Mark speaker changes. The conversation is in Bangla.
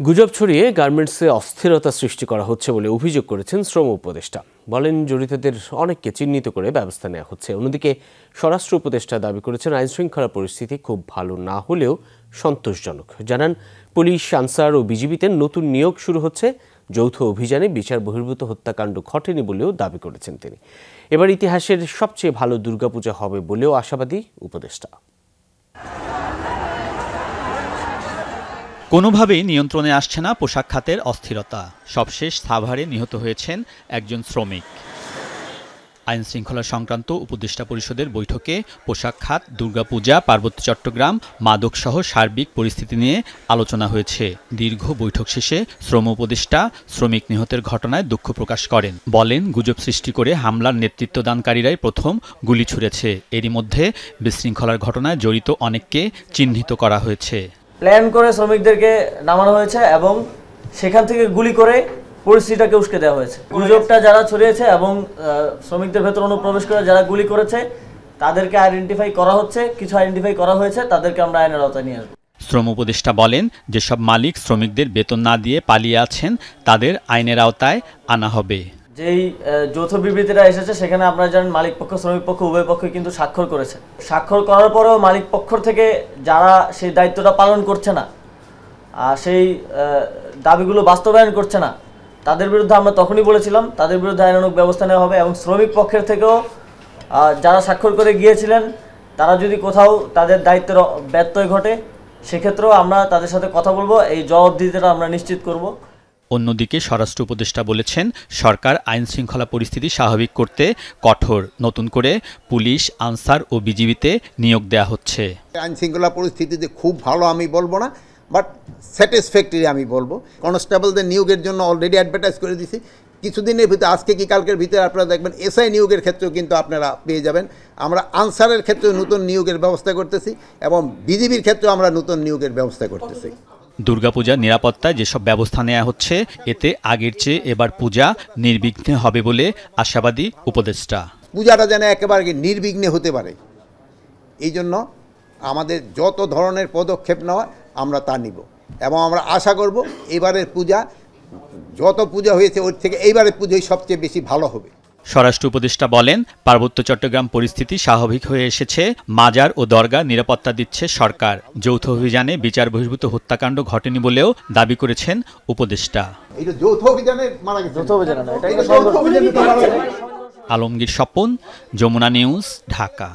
Speaker 1: গুজব ছড়িয়ে গার্মেন্টসে অস্থিরতা সৃষ্টি করা হচ্ছে বলে অভিযোগ করেছেন শ্রম উপদেষ্টা। বলেন, জড়িতদের অনেককে চিহ্নিত করে ব্যবস্থা নেওয়া হচ্ছে। অন্যদিকে স্বরাষ্ট্র উপদেষ্টা দাবি করেছেন আইনশৃঙ্খলা পরিস্থিতি খুব ভালো না হলেও সন্তোষজনক। জানান, পুলিশ, আনসার ও বিজিবিতে নতুন নিয়োগ শুরু হচ্ছে। যৌথ অভিযানে বিচার বহির্ভূত হত্যাকাণ্ড ঘটেনি বলেও দাবি করেছেন তিনি। এবার ইতিহাসের সবচেয়ে ভালো দুর্গাপূজা হবে বলেও আশাবাদী উপদেষ্টা।
Speaker 2: কোনোভাবেই নিয়ন্ত্রণে আসছে না পোশাক খাতের অস্থিরতা। সবশেষ সাভারে নিহত হয়েছেন একজন শ্রমিক। আইন শৃঙ্খলা সংক্রান্ত উপদেষ্টা পরিষদের বৈঠকে পোশাক খাত, দুর্গাপূজা, পার্বত্য চট্টগ্রাম, মাদকসহ সার্বিক পরিস্থিতি নিয়ে আলোচনা হয়েছে। দীর্ঘ বৈঠক শেষে শ্রম উপদেষ্টা শ্রমিক নিহতের ঘটনায় দুঃখ প্রকাশ করেন। বলেন, গুজব সৃষ্টি করে হামলার নেতৃত্বদানকারীরাই প্রথম গুলি ছুড়েছে। এরই মধ্যে বিশৃঙ্খলার ঘটনায় জড়িত অনেককে চিহ্নিত করা হয়েছে।
Speaker 3: প্ল্যান করে শ্রমিকদেরকে নামানো হয়েছে এবং সেখান থেকে গুলি করে পরিস্থিতিটাকে উস্কে দেওয়া হয়েছে। গুজবটা যারা ছড়িয়েছে এবং শ্রমিকদের ভেতর অনুপ্রবেশ করে যারা গুলি করেছে তাদেরকে আইডেন্টিফাই করা হচ্ছে, কিছু আইডেন্টিফাই করা হয়েছে, তাদেরকে আমরা আইনের আওতায় নিয়ে আসবো।
Speaker 2: শ্রম উপদেষ্টা বলেন, যেসব মালিক শ্রমিকদের বেতন না দিয়ে পালিয়ে আছেন তাদের আইনের আওতায় আনা হবে।
Speaker 3: যেই যৌথ বিবৃতিটা এসেছে সেখানে আপনারা জানেন মালিক পক্ষ, শ্রমিক পক্ষ উভয় পক্ষই কিন্তু স্বাক্ষর করেছে। স্বাক্ষর করার পরেও মালিক পক্ষ থেকে যারা সেই দায়িত্বটা পালন করছে না, সেই দাবিগুলো বাস্তবায়ন করছে না, তাদের বিরুদ্ধে আমরা তখনই বলেছিলাম তাদের বিরুদ্ধে আইনানুগ ব্যবস্থা নেওয়া হবে। এবং শ্রমিক পক্ষের থেকেও যারা স্বাক্ষর করে গিয়েছিলেন তারা যদি কোথাও তাদের দায়িত্বের ব্যত্যয় ঘটে সেক্ষেত্রেও আমরা তাদের সাথে কথা বলবো, এই জবাবদিহিতাটা আমরা নিশ্চিত করব।
Speaker 2: অন্যদিকে স্বরাষ্ট্র উপদেষ্টা বলেছেন, সরকার আইন শৃঙ্খলা পরিস্থিতি স্বাভাবিক করতে কঠোর নতুন করে পুলিশ, আনসার ও বিজিবিতে নিয়োগ দেওয়া হচ্ছে।
Speaker 4: আইন শৃঙ্খলা পরিস্থিতিতে খুব ভালো আমি বলবো না, বাট স্যাটিসফ্যাক্টরি আমি বলবো। কনস্টেবলদের নিয়োগের জন্য অলরেডি অ্যাডভার্টাইজ করে দিছি। কিছুদিনের ভিতরে, আজকে কি কালকের ভিতরে আপনারা দেখবেন এসআই নিয়োগের ক্ষেত্রেও কিন্তু আপনারা পেয়ে যাবেন। আমরা আনসারের ক্ষেত্রেও নতুন নিয়োগের ব্যবস্থা করতেছি এবং বিজিবির ক্ষেত্রেও আমরা নতুন নিয়োগের ব্যবস্থা করতেছি।
Speaker 2: দুর্গাপূজার নিরাপত্তায় যেসব ব্যবস্থা নেওয়া হচ্ছে এতে আগের চেয়ে এবার পূজা নির্বিঘ্নে হবে বলে আশাবাদী উপদেষ্টা।
Speaker 4: পূজাটা যেন একেবারে নির্বিঘ্নে হতে পারে, এই জন্য আমাদের যত ধরনের পদক্ষেপ নেওয়া আমরা তা নিব এবং আমরা আশা করব এবারের পূজা যত পূজা হয়েছে ওর থেকে এইবারের পূজাই সবচেয়ে বেশি ভালো হবে।
Speaker 2: স্বরাষ্ট্র উপদেষ্টা বলেন, পার্বত্য চট্টগ্রাম পরিস্থিতি স্বাভাবিক হয়ে এসেছে। মাজার ও দরগা নিরাপত্তা দিচ্ছে সরকার। যৌথ অভিযানে বিচার বহির্ভূত হত্যাকাণ্ড ঘটেনি বলেও দাবি করেছেন উপদেষ্টা।
Speaker 3: যৌথ অভিযানে
Speaker 2: আলমগীর স্বপন, যমুনা নিউজ, ঢাকা।